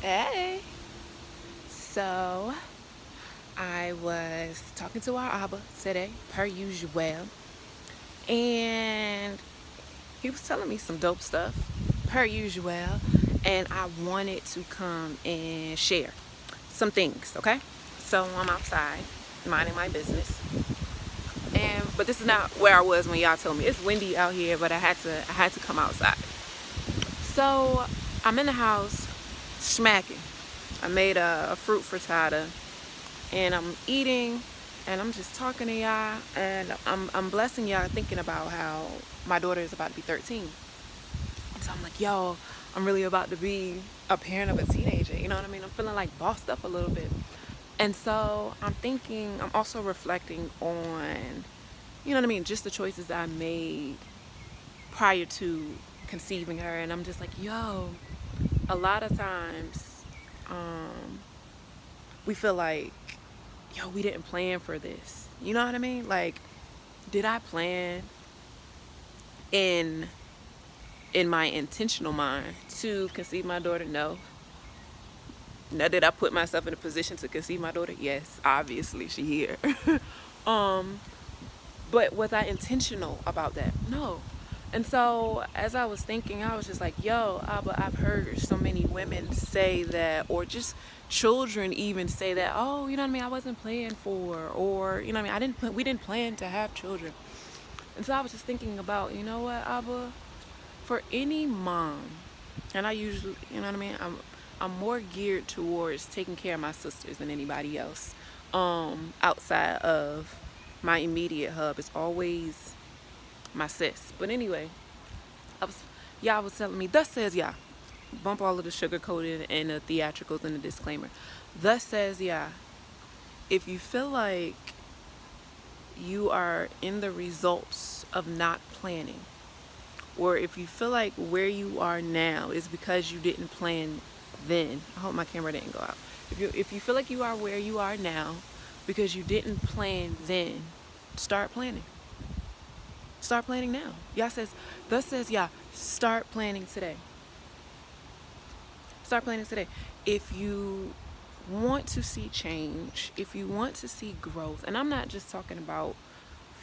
Hey. So I was talking to our Abba today, per usual, and he was telling me some dope stuff, per usual, and I wanted to come and share some things, okay? So I'm outside, minding my business, but this is not where I was when y'all told me it's windy out here, but I had to come outside. So I'm in the house, smacking. I made a fruit frittata and I'm eating and I'm just talking to y'all and I'm blessing y'all thinking about how my daughter is about to be 13. So I'm like, yo, I'm really about to be a parent of a teenager. You know what I mean? I'm feeling like bossed up a little bit. And so I'm thinking, I'm also reflecting on, you know what I mean, just the choices that I made prior to conceiving her. And I'm just like, yo, a lot of times we feel like, yo, we didn't plan for this. You know what I mean? Like, did I plan in my intentional mind to conceive my daughter? No. Now, did I put myself in a position to conceive my daughter? Yes, obviously she here. um, but was I intentional about that? No. And so as I was thinking, I was just like, yo, Abba, I've heard so many women say that, or just children even say that, oh, you know what I mean, I wasn't planned for, or, you know what I mean, we didn't plan to have children. And so I was just thinking about, you know what, Abba, for any mom, and I usually, you know what I mean, I'm more geared towards taking care of my sisters than anybody else. Outside of my immediate hub, it's always my sis. But anyway, y'all was telling me, thus says Yah. Bump all of the sugar coated and the theatricals and the disclaimer. Thus says Yah. If you feel like you are in the results of not planning, or if you feel like where you are now is because you didn't plan then, I hope my camera didn't go out. If you feel like you are where you are now because you didn't plan then, start planning. Start planning now. Yah says, thus says Yah, start planning today. Start planning today. If you want to see change, if you want to see growth, and I'm not just talking about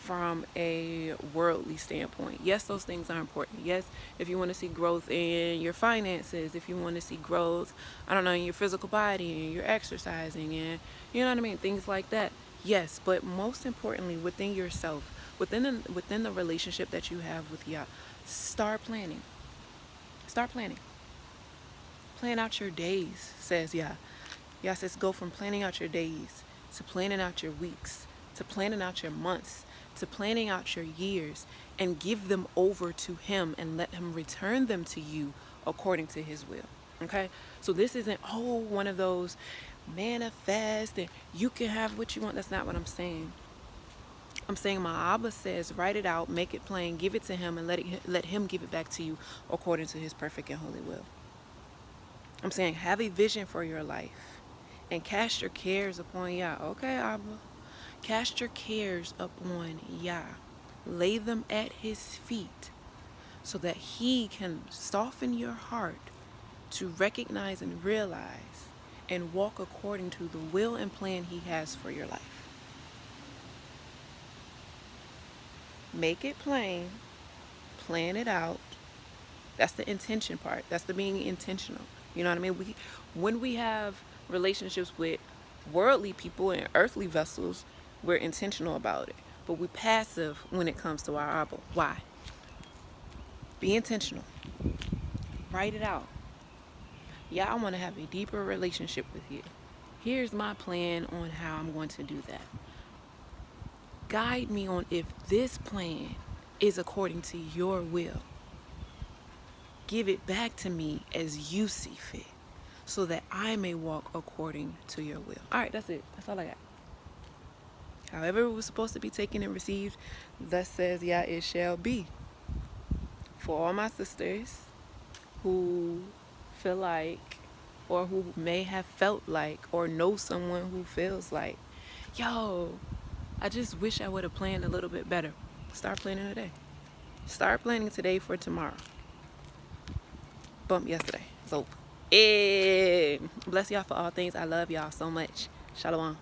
from a worldly standpoint. Yes, those things are important. Yes, if you want to see growth in your finances, if you want to see growth, I don't know, in your physical body and your exercising and, you know what I mean, things like that. Yes, but most importantly, within yourself, within the relationship that you have with Yah, start planning. Start planning. Plan out your days, says Yah. Yah says go from planning out your days to planning out your weeks to planning out your months to planning out your years, and give them over to him and let him return them to you according to his will. Okay? So this isn't, one of those manifest and you can have what you want. That's not what I'm saying. I'm saying my Abba says, write it out, make it plain, give it to him, and let him give it back to you according to his perfect and holy will. I'm saying have a vision for your life and cast your cares upon Yah. Okay, Abba. Cast your cares upon Yah. Lay them at his feet so that he can soften your heart to recognize and realize and walk according to the will and plan he has for your life. Make it plain. Plan it out. That's the intention part. That's the being intentional. You know what I mean? When we have relationships with worldly people and earthly vessels, we're intentional about it. But we're passive when it comes to our Abba. Why? Be intentional. Write it out. Yeah, I want to have a deeper relationship with you. Here's my plan on how I'm going to do that. Guide me on if this plan is according to your will. Give it back to me as you see fit, so that I may walk according to your will. All right, that's it. That's all I got. However it was supposed to be taken and received, thus says Yah, it shall be. For all my sisters who feel like, or who may have felt like, or know someone who feels like, yo, I just wish I would have planned a little bit better. Start planning today. Start planning today for tomorrow. Bump yesterday. It's over. Bless y'all for all things. I love y'all so much. Shalom.